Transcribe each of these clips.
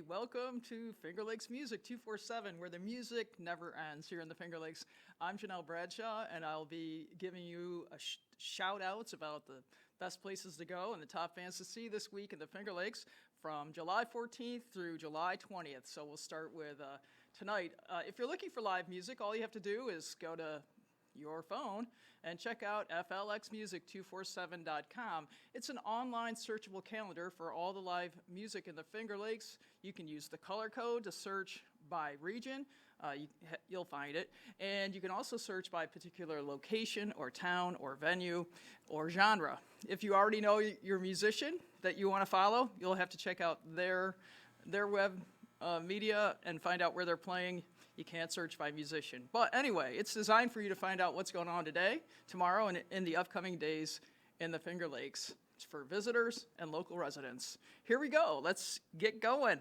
welcome to Finger Lakes Music 247, where the music never ends here in the Finger Lakes. I'm Janelle Bradshaw, and I'll be giving you a shout-outs about the best places to go and the top bands to see this week in the Finger Lakes from July 14th through July 20th. So we'll start with tonight. If you're looking for live music, all you have to do is go to your phone and check out FLXmusic247.com. It's an online searchable calendar for all the live music in the Finger Lakes. You can use the color code to search by region. You'll find it. And you can also search by particular location or town or venue or genre. If you already know your musician that you want to follow, you'll have to check out their web media and find out where they're playing. You can't search by musician. But anyway, it's designed for you to find out what's going on today, tomorrow, and in the upcoming days in the Finger Lakes. It's for visitors and local residents. Here we go. Let's get going.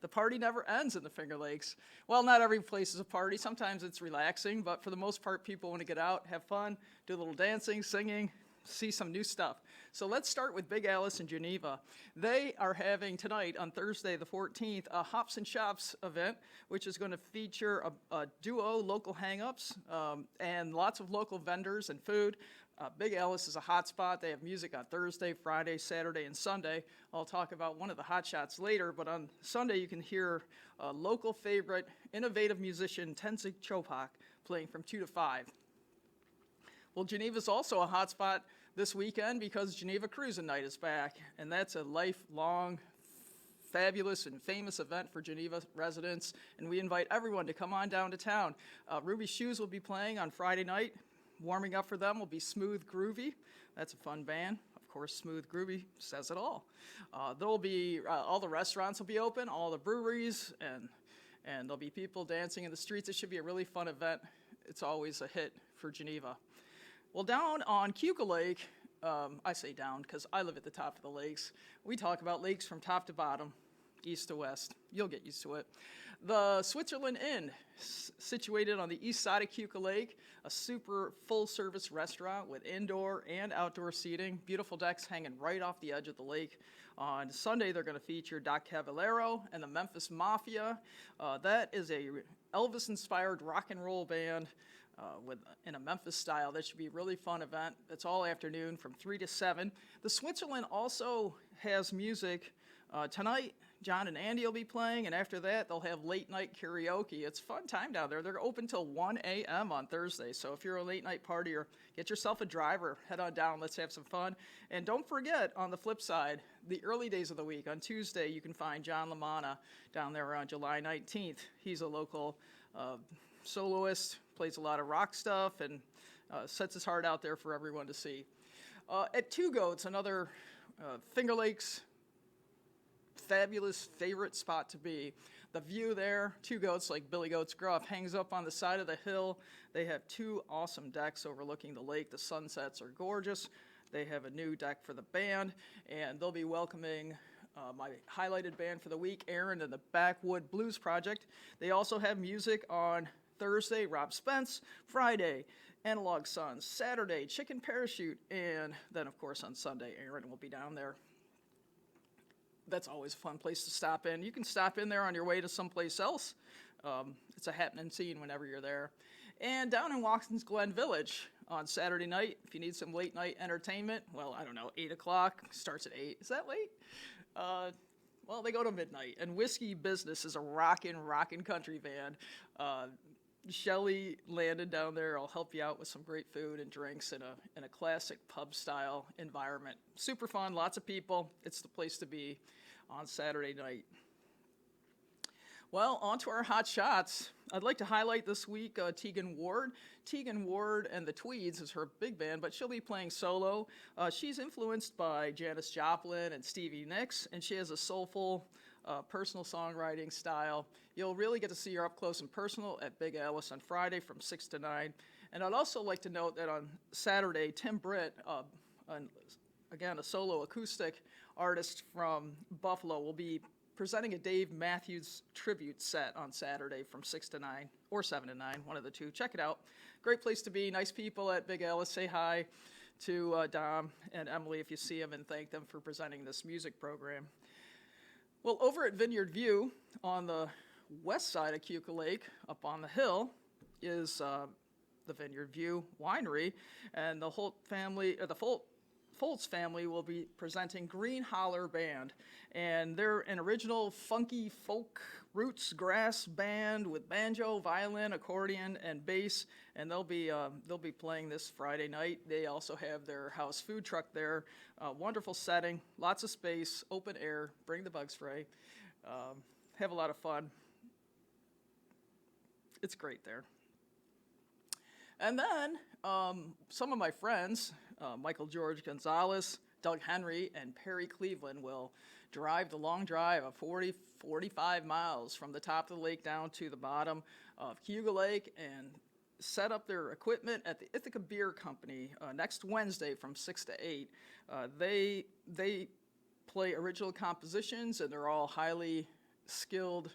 The party never ends in the Finger Lakes. Well, not every place is a party. Sometimes it's relaxing, but for the most part, people want to get out, have fun, do a little dancing, singing, see some new stuff. So let's start with Big aLICE in Geneva. They are having tonight on Thursday the 14th a Hops and Shops event, which is going to feature a duo local hang-ups and lots of local vendors and food. Big aLICE is a hot spot. They have music on Thursday, Friday, Saturday, and Sunday. I'll talk about one of the hot shots later, but on Sunday you can hear a local favorite, innovative musician, Tenzing Chopak, playing from 2 to 5. Well, Geneva's also a hot spot this weekend because Geneva Cruisin night is back, and that's a lifelong, fabulous, and famous event for Geneva residents, and we invite everyone to come on down to town. Ruby Shooz will be playing on Friday night. Warming up for them will be Smooth Groovy. That's a fun band. Of course, Smooth Groovy says it all. There'll be, all the restaurants will be open, all the breweries, and there'll be people dancing in the streets. It should be a really fun event. It's always a hit for Geneva. Well, down on Keuka Lake, I say down because I live at the top of the lakes. We talk about lakes from top to bottom, east to west. You'll get used to it. The Switzerland Inn, situated on the east side of Keuka Lake, a super full-service restaurant with indoor and outdoor seating, beautiful decks hanging right off the edge of the lake. On Sunday, they're going to feature Doc Cavallero and the Memphis Mafia. That is a Elvis-inspired rock and roll band in a Memphis style. That should be a really fun event. It's all afternoon from 3 to 7. The Switzerland also has music. Tonight, John and Andy will be playing, and after that, they'll have late night karaoke. It's a fun time down there. They're open till 1 a.m. on Thursday, so if you're a late night partier, get yourself a driver, head on down, let's have some fun. And don't forget, on the flip side, the early days of the week, on Tuesday, you can find John LaManna down there on July 19th. He's a local soloist, plays a lot of rock stuff, and sets his heart out there for everyone to see. At Two Goats, another Finger Lakes fabulous favorite spot to be. The view there, Two Goats, like Billy Goat's Gruff, hangs up on the side of the hill. They have two awesome decks overlooking the lake. The sunsets are gorgeous. They have a new deck for the band, and they'll be welcoming my highlighted band for the week, Erin and the Backwood Blues Project. They also have music on Thursday, Rob Spence, Friday, Analog Suns, Saturday, Chicken Parachute, and then, of course, on Sunday, Erin will be down there. That's always a fun place to stop in. You can stop in there on your way to someplace else. It's a happening scene whenever you're there. And down in Watkins Glen Village on Saturday night, if you need some late night entertainment, well, I don't know, 8 o'clock, starts at 8. Is that late? Well, they go to midnight. And Whiskey Business is a rockin' country band. Shelly Landon down there will help you out with some great food and drinks in a classic pub-style environment. Super fun, lots of people. It's the place to be on Saturday night. Well, on to our hot shots. I'd like to highlight this week Tegan Ward. Tegan Ward and the Tweeds is her big band, but she'll be playing solo. She's influenced by Janis Joplin and Stevie Nicks, and she has a soulful personal songwriting style. You'll really get to see her up close and personal at Big aLICE on Friday from 6 to 9. And I'd also like to note that on Saturday, Tim Britt, again, a solo acoustic artist from Buffalo, will be presenting a Dave Matthews tribute set on Saturday from 6 to 9, or 7 to 9, one of the two. Check it out. Great place to be. Nice people at Big aLICE. Say hi to Dom and Emily if you see them, and thank them for presenting this music program. Well, over at Vineyard View on the west side of Keuka Lake, up on the hill, is the Vineyard View Winery, and the Holt family, or the Foltz family, will be presenting Green Holler Band, and they're an original funky folk roots grass band with banjo, violin, accordion, and bass, and they'll be playing this Friday night. They also have their house food truck there. Wonderful setting, lots of space, open air. Bring the bug spray. Have a lot of fun. It's great there. And then some of my friends, Michael George Gonzalez, Doug Henry, and Perry Cleveland will drive the long drive of 45 miles from the top of the lake down to the bottom of Keuka Lake and set up their equipment at the Ithaca Beer Company next Wednesday from 6 to 8. They play original compositions, and they're all highly skilled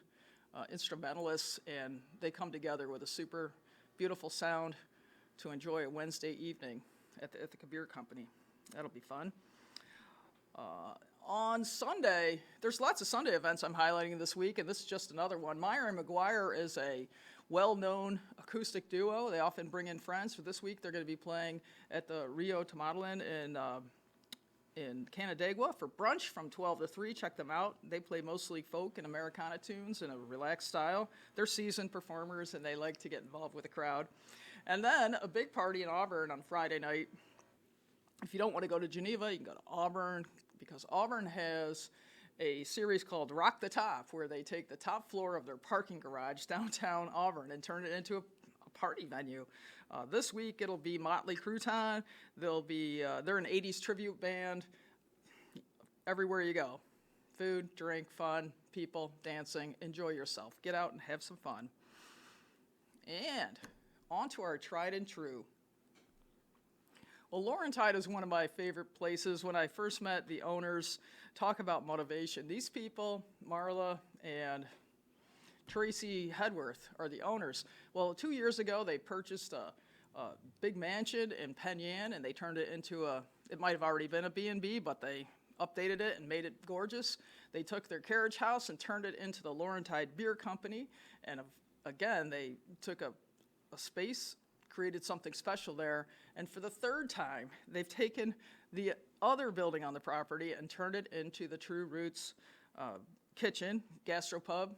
instrumentalists, and they come together with a super beautiful sound to enjoy a Wednesday evening at the Ithaca Beer Company. That'll be fun. On Sunday, there's lots of Sunday events I'm highlighting this week, and this is just another one. Meyer and McGuire is a well-known acoustic duo. They often bring in friends. For this week, they're going to be playing at the Rio Tomatlin in Canandaigua for brunch from 12 to 3. Check them out. They play mostly folk and Americana tunes in a relaxed style. They're seasoned performers, and they like to get involved with the crowd. And then a big party in Auburn on Friday night. If you don't want to go to Geneva, you can go to Auburn, because Auburn has a series called Rock the Top, where they take the top floor of their parking garage downtown Auburn and turn it into a party venue. This week it'll be Motley Crue. They're an 80s tribute band. Everywhere you go, food, drink, fun, people, dancing, enjoy yourself. Get out and have some fun. And on to our tried and true. Well, Laurentide is one of my favorite places. When I first met the owners, talk about motivation. These people, Marla and Tracy Hedworth, are the owners. Well, 2 years ago, they purchased a big mansion in Penn Yan, and they turned it into it might have already been a B&B, but they updated it and made it gorgeous. They took their carriage house and turned it into the Laurentide Beer Company, and again, they took a space, created something special there, and for the third time, they've taken the other building on the property and turned it into the True Roots kitchen, gastropub,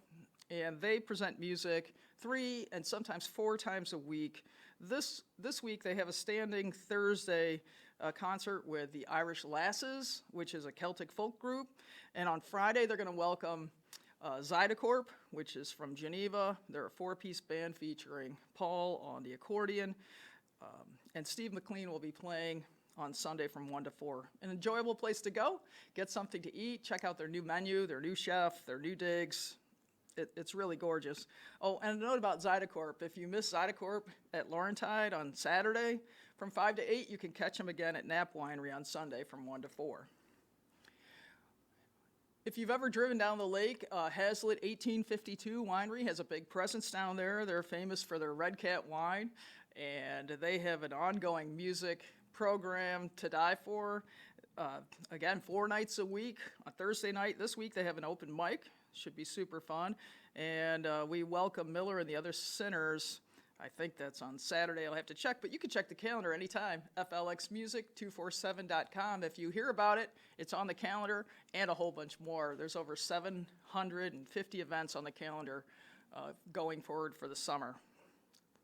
and they present music 3 and sometimes 4 times a week. This week, they have a standing Thursday concert with the Irish Lasses, which is a Celtic folk group, and on Friday, they're going to welcome Zydecorp, which is from Geneva. They're a 4-piece band featuring Paul on the accordion, and Steve McLean will be playing on Sunday from 1 to 4. An enjoyable place to go, get something to eat, check out their new menu, their new chef, their new digs. It's really gorgeous. Oh, and a note about Zydecorp. If you miss Zydecorp at Laurentide on Saturday from 5 to 8, you can catch them again at Knapp Winery on Sunday from 1 to 4. If you've ever driven down the lake, Hazlitt 1852 Winery has a big presence down there. They're famous for their Red Cat wine, and they have an ongoing music program to die for. Again, 4 nights a week. On Thursday night this week, they have an open mic. Should be super fun. And we welcome Miller and the Other Sinners. I think that's on Saturday. I'll have to check, but you can check the calendar anytime. FLXmusic247.com. If you hear about it, it's on the calendar, and a whole bunch more. There's over 750 events on the calendar going forward for the summer.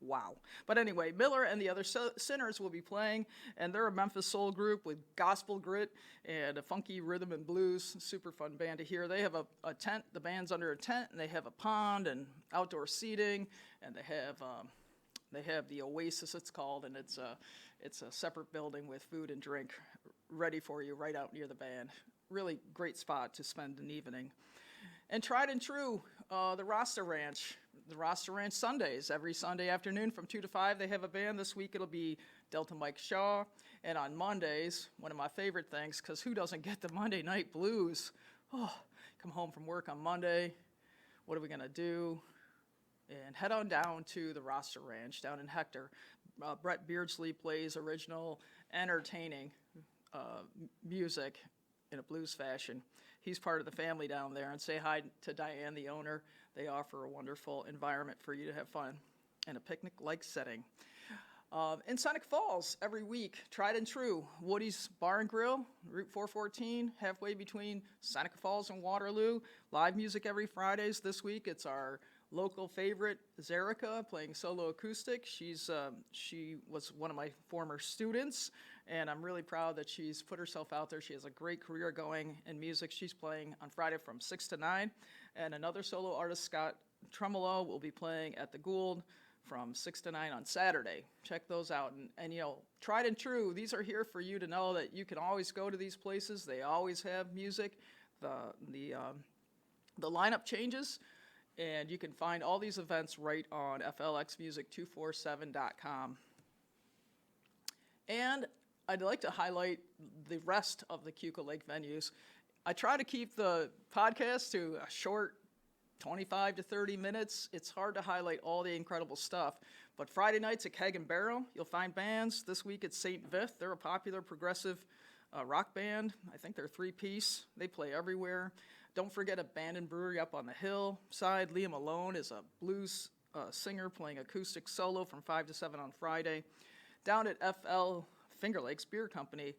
Wow. But anyway, Miller and the Other Sinners will be playing, and they're a Memphis soul group with gospel grit and a funky rhythm and blues. Super fun band to hear. They have a tent. The band's under a tent, and they have a pond and outdoor seating, and they have the Oasis, it's called, and it's a separate building with food and drink ready for you right out near the band. Really great spot to spend an evening. And tried and true, the Rasta Ranch. The Rasta Ranch Sundays. Every Sunday afternoon from 2 to 5, they have a band. This week it'll be Delta Mike Shaw. And on Mondays, one of my favorite things, because who doesn't get the Monday night blues? Oh, come home from work on Monday. What are we going to do? And head on down to the Rasta Ranch down in Hector. Brett Beardsley plays original, entertaining music in a blues fashion. he's part of the family down there. And say hi to Diane, the owner. They offer a wonderful environment for you to have fun in a picnic-like setting. In Seneca Falls, every week, tried and true, Woody's Bar and Grill, Route 414, halfway between Seneca Falls and Waterloo. Live music every Fridays. This week, it's our local favorite, Zerica, playing solo acoustic. She was one of my former students, and I'm really proud that she's put herself out there. She has a great career going in music. She's playing on Friday from 6 to 9, and another solo artist, Scott Tremolo, will be playing at the Gould from 6 to 9 on Saturday. Check those out. And you know, tried and true, these are here for you to know that you can always go to these places. They always have music. The lineup changes, and you can find all these events right on FLXmusic247.com. And I'd like to highlight the rest of the Keuka Lake venues. I try to keep the podcast to a short 25 to 30 minutes. It's hard to highlight all the incredible stuff. But Friday nights at Keg and Barrel, you'll find bands. This week at St. Vith, they're a popular progressive rock band. I think they're 3-piece. They play everywhere. Don't forget Abandoned Brewery up on the hillside. Liam Malone is a blues singer playing acoustic solo from 5 to 7 on Friday. Down at FL Finger Lakes Beer Company,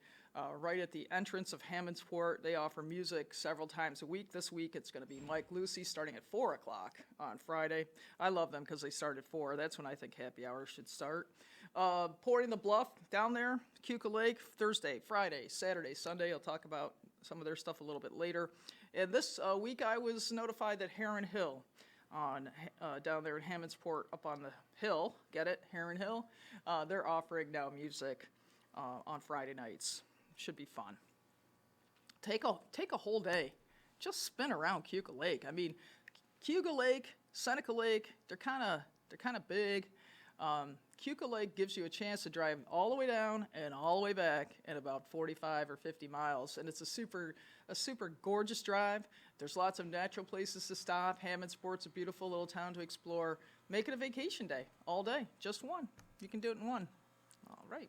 right at the entrance of Hammondsport. They offer music several times a week. This week it's going to be Mike Lucy starting at 4 o'clock on Friday. I love them because they start at 4. That's when I think happy hour should start. Pouring the Bluff down there, Keuka Lake, Thursday, Friday, Saturday, Sunday. I'll talk about some of their stuff a little bit later. And this week I was notified that Heron Hill down there in Hammondsport up on the hill, get it, Heron Hill, they're offering now music on Friday nights. Should be fun. Take a whole day. Just spin around Keuka Lake. I mean, Keuka Lake, Seneca Lake, they're kind of big. Keuka Lake gives you a chance to drive all the way down and all the way back in about 45 or 50 miles, and it's a super gorgeous drive. There's lots of natural places to stop. Hammondsport's a beautiful little town to explore. Make it a vacation day, all day, just one. You can do it in one. All right.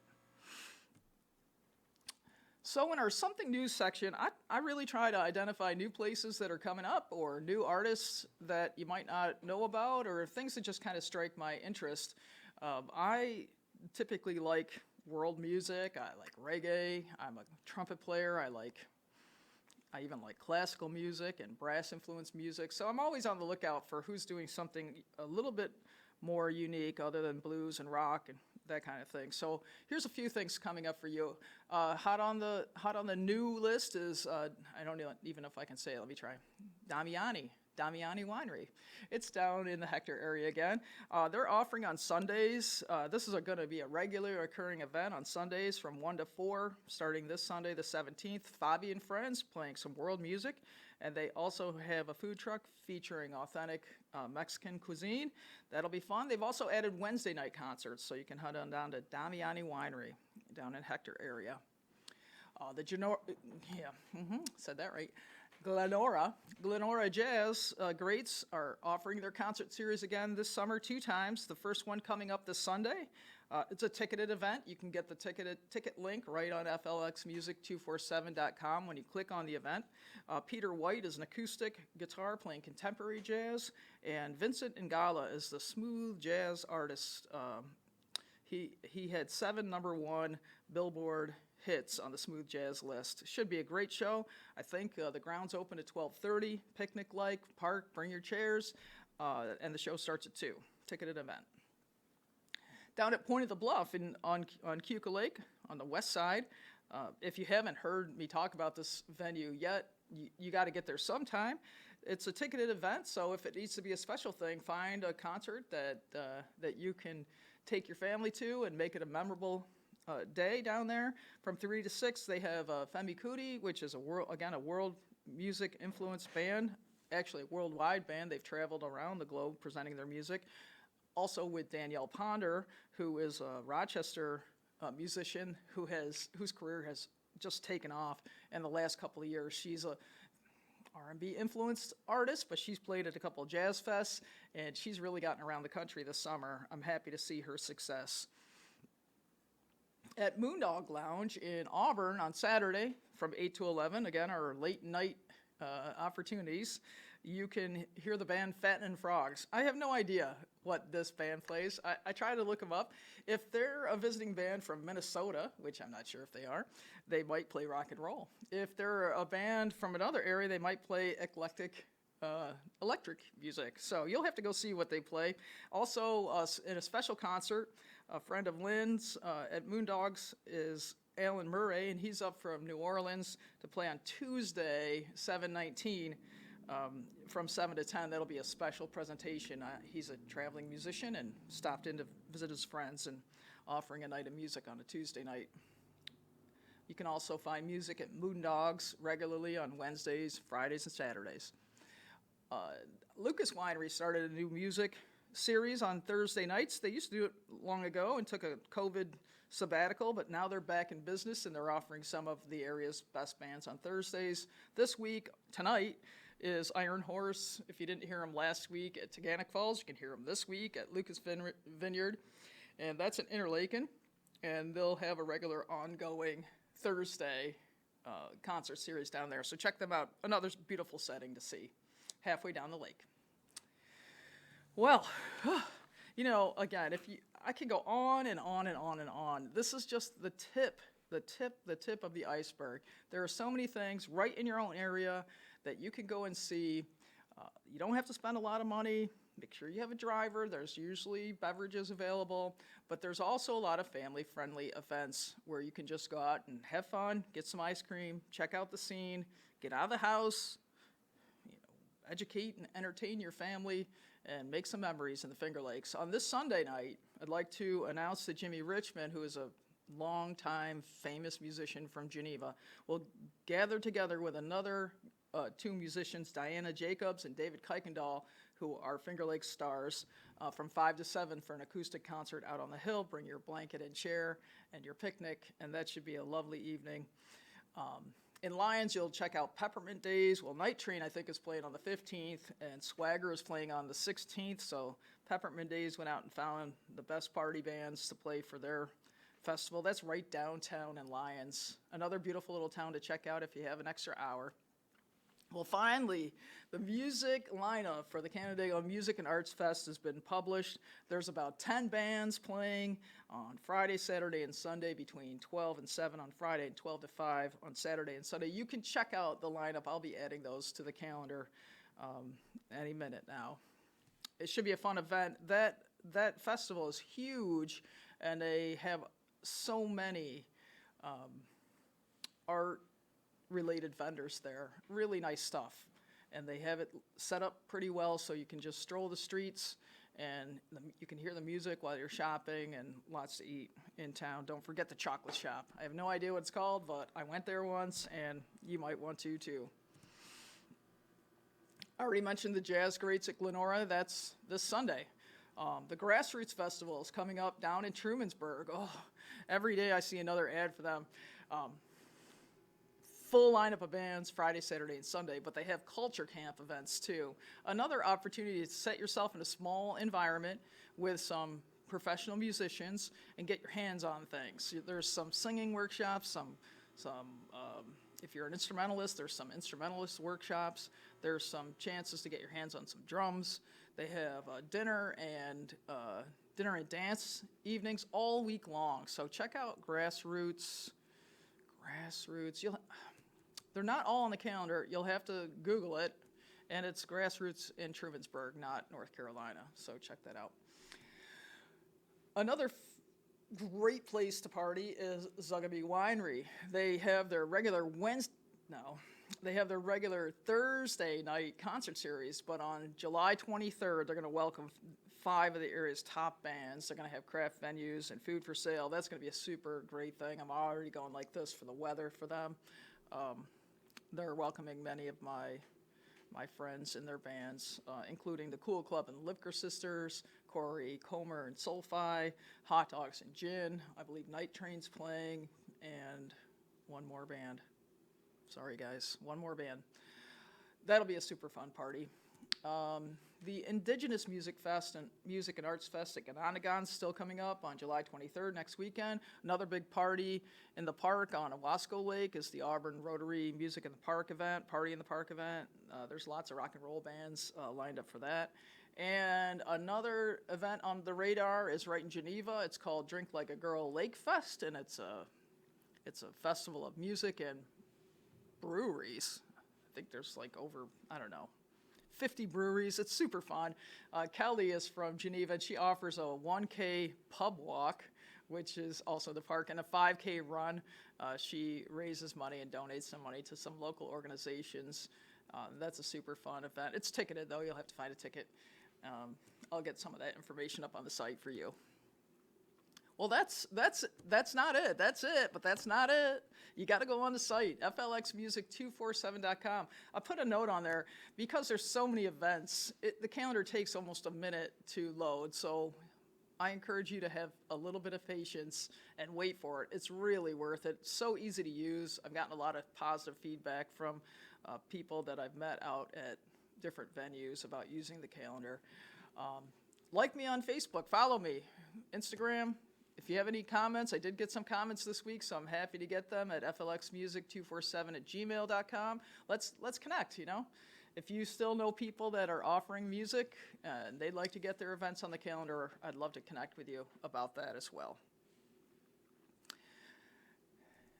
So in our Something New section, I really try to identify new places that are coming up or new artists that you might not know about or things that just kind of strike my interest. I typically like world music. I like reggae. I'm a trumpet player. I even like classical music and brass-influenced music. So I'm always on the lookout for who's doing something a little bit more unique other than blues and rock and that kind of thing. So here's a few things coming up for you. Hot on the new list is, I don't even know if I can say it. Let me try. Damiani Winery. It's down in the Hector area again. They're offering on Sundays. This is going to be a regular occurring event on Sundays from 1 to 4, starting this Sunday, the 17th. Fabi and Friends playing some world music. And they also have a food truck featuring authentic Mexican cuisine. That'll be fun. They've also added Wednesday night concerts, so you can head on down to Damiani Winery down in Hector area. Said that right. Glenora Jazz Greats are offering their concert series again this summer 2 times. The first one coming up this Sunday. It's a ticketed event. You can get the ticket link right on FLXmusic247.com when you click on the event. Peter White is an acoustic guitar playing contemporary jazz, and Vincent Ngala is the smooth jazz artist. He had 7 #1 Billboard hits on the smooth jazz list. Should be a great show. I think the ground's open at 12:30. Picnic-like, park, bring your chairs, and the show starts at 2. Ticketed event. Down at Point of the Bluff on Keuka Lake on the west side. If you haven't heard me talk about this venue yet, you got to get there sometime. It's a ticketed event, so if it needs to be a special thing, find a concert that you can take your family to and make it a memorable day down there. From 3 to 6, they have Femi Kuti, which is a world music influenced band, actually a worldwide band. They've traveled around the globe presenting their music. Also with Danielle Ponder, who is a Rochester musician whose career has just taken off in the last couple of years. She's a R&B influenced artist, but she's played at a couple of jazz fests, and she's really gotten around the country this summer. I'm happy to see her success. At Moondog Lounge in Auburn on Saturday from 8 to 11, again, our late night opportunities, you can hear the band Fattening Frogs. I have no idea what this band plays. I try to look them up. If they're a visiting band from Minnesota, which I'm not sure if they are, they might play rock and roll. If they're a band from another area, they might play electric music. So you'll have to go see what they play. Also, in a special concert, a friend of Lynn's at Moondogs is Alan Murray, and he's up from New Orleans to play on Tuesday, 7/19, from 7 to 10. That'll be a special presentation. He's a traveling musician and stopped in to visit his friends and offering a night of music on a Tuesday night. You can also find music at Moondogs regularly on Wednesdays, Fridays, and Saturdays. Lucas Winery started a new music series on Thursday nights. They used to do it long ago and took a COVID sabbatical, but now they're back in business and they're offering some of the area's best bands on Thursdays. This week, tonight, is Iron Horse. If you didn't hear them last week at Seneca Falls, you can hear them this week at Lucas Vineyard, and that's in Interlaken, and they'll have a regular ongoing Thursday concert series down there, so check them out. Another beautiful setting to see halfway down the lake. Well, you know, again, I can go on and on and on and on. This is just the tip of the iceberg. There are so many things right in your own area that you can go and see. You don't have to spend a lot of money. Make sure you have a driver. There's usually beverages available, but there's also a lot of family-friendly events where you can just go out and have fun, get some ice cream, check out the scene, get out of the house, educate and entertain your family, and make some memories in the Finger Lakes. On this Sunday night, I'd like to announce that Jimmy Richmond, who is a longtime famous musician from Geneva, will gather together with another two musicians, Diana Jacobs and David Kuykendall, who are Finger Lakes stars, from 5 to 7 for an acoustic concert out on the hill. Bring your blanket and chair and your picnic, and that should be a lovely evening. In Lyons, you'll check out Peppermint Days. Well, Night Train, I think, is playing on the 15th, and Swagger is playing on the 16th, so Peppermint Days went out and found the best party bands to play for their festival. That's right downtown in Lyons. Another beautiful little town to check out if you have an extra hour. Well, finally, the music lineup for the Canandaigua Music and Arts Fest has been published. There's about 10 bands playing on Friday, Saturday, and Sunday between 12 and 7 on Friday and 12 to 5 on Saturday and Sunday. You can check out the lineup. I'll be adding those to the calendar any minute now. It should be a fun event. That festival is huge, and they have so many art-related vendors there. Really nice stuff. And they have it set up pretty well so you can just stroll the streets and you can hear the music while you're shopping, and lots to eat in town. Don't forget the chocolate shop. I have no idea what it's called, but I went there once and you might want to too. I already mentioned the Jazz Greats at Glenora. That's this Sunday. The Grassroots Festival is coming up down in Trumansburg. Oh, every day I see another ad for them. Full lineup of bands Friday, Saturday, and Sunday, but they have culture camp events too. Another opportunity to set yourself in a small environment with some professional musicians and get your hands on things. There's some singing workshops, if you're an instrumentalist, there's some instrumentalist workshops. There's some chances to get your hands on some drums. They have dinner and dance evenings all week long. So check out Grassroots. They're not all on the calendar. You'll have to Google it, and it's Grassroots in Trumansburg, not North Carolina. So check that out. Another great place to party is Zugabee Winery. They have their regular Thursday night concert series, but on July 23rd, they're going to welcome 5 of the area's top bands. They're going to have craft venues and food for sale. That's going to be a super great thing. I'm already going like this for the weather for them. They're welcoming many of my friends and their bands, including the Cool Club and Lipker Sisters, Corey Comer and Soulfi, Hot Dogs and Gin. I believe Night Train's playing, and one more band. Sorry, guys, one more band. That'll be a super fun party. The Indigenous Music Fest and Music and Arts Fest at Ganonigon's still coming up on July 23rd, next weekend. Another big party in the park on Owasco Lake is the Auburn Rotary Music in the Park event, Party in the Park event. There's lots of rock and roll bands lined up for that. And another event on the radar is right in Geneva. It's called Drink Like a Girl Lake Fest, and it's a festival of music and breweries. I think there's like over, 50 breweries. It's super fun. Kelly is from Geneva, and she offers a 1K pub walk, which is also the park, and a 5K run. She raises money and donates some money to some local organizations. That's a super fun event. It's ticketed, though. You'll have to find a ticket. I'll get some of that information up on the site for you. Well, that's not it. That's it, but that's not it. You got to go on the site, flxmusic247.com. I put a note on there because there's so many events. The calendar takes almost a minute to load, so I encourage you to have a little bit of patience and wait for it. It's really worth it. It's so easy to use. I've gotten a lot of positive feedback from people that I've met out at different venues about using the calendar. Like me on Facebook, follow me, Instagram. If you have any comments, I did get some comments this week, so I'm happy to get them at flxmusic247@gmail.com. Let's connect, If you still know people that are offering music and they'd like to get their events on the calendar, I'd love to connect with you about that as well.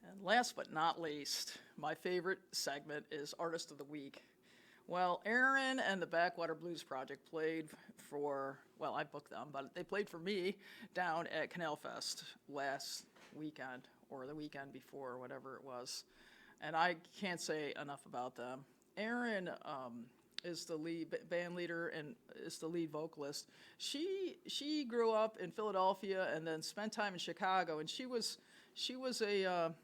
And last but not least, my favorite segment is Artist of the Week. Well, Erin and the Backwater Blues Project played I booked them, but they played for me down at Canal Fest last weekend, or the weekend before, or whatever it was. And I can't say enough about them. Erin is the lead band leader and is the lead vocalist. She grew up in Philadelphia and then spent time in Chicago, and she was a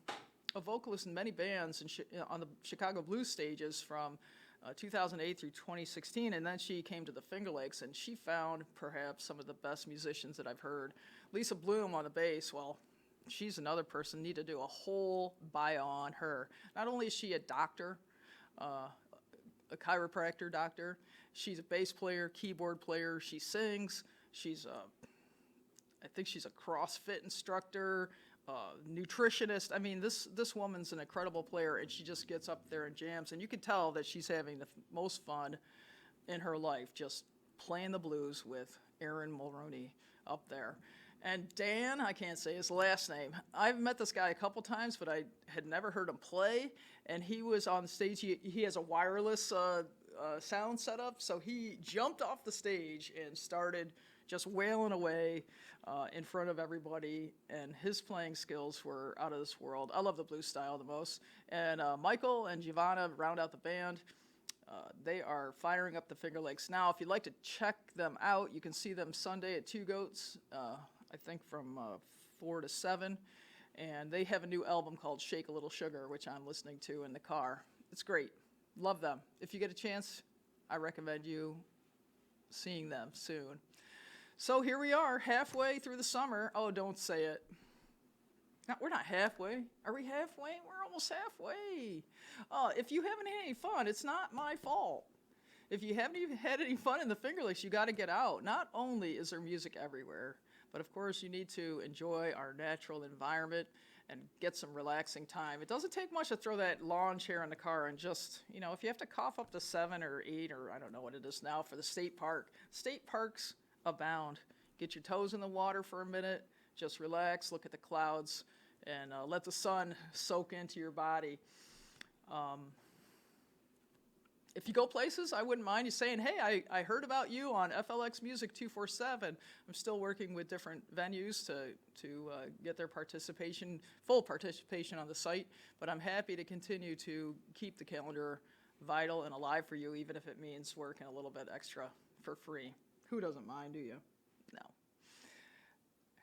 vocalist in many bands on the Chicago blues stages from 2008 through 2016, and then she came to the Finger Lakes, and she found perhaps some of the best musicians that I've heard. Lisa Bloom on the bass, well, she's another person, need to do a whole bio on her. Not only is she a doctor, a chiropractor doctor, she's a bass player, keyboard player, she sings, I think she's a CrossFit instructor, nutritionist. I mean, this woman's an incredible player, and she just gets up there and jams, and you can tell that she's having the most fun in her life just playing the blues with Erin Mulroney up there. And Dan, I can't say his last name. I've met this guy a couple times, but I had never heard him play, and he was on stage. He has a wireless sound setup, so he jumped off the stage and started just wailing away in front of everybody, and his playing skills were out of this world. I love the blues style the most. And Michael and Giovanna round out the band. They are firing up the Finger Lakes now. If you'd like to check them out, you can see them Sunday at Two Goats, I think from 4 to 7. And they have a new album called Shake a Little Sugar, which I'm listening to in the car. It's great. Love them. If you get a chance, I recommend you seeing them soon. So here we are, halfway through the summer. Oh, don't say it. No, we're not halfway. Are we halfway? We're almost halfway. If you haven't had any fun, it's not my fault. If you haven't even had any fun in the Finger Lakes, you got to get out. Not only is there music everywhere, but of course you need to enjoy our natural environment and get some relaxing time. It doesn't take much to throw that lawn chair in the car and just, if you have to cough up to 7 or 8, or I don't know what it is now for the state park. State parks abound. Get your toes in the water for a minute, just relax, look at the clouds, and let the sun soak into your body. If you go places, I wouldn't mind you saying, hey, I heard about you on FLX Music 247. I'm still working with different venues to get their full participation on the site, but I'm happy to continue to keep the calendar vital and alive for you, even if it means working a little bit extra for free. Who doesn't mind, do you? No.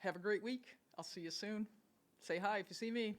Have a great week. I'll see you soon. Say hi if you see me.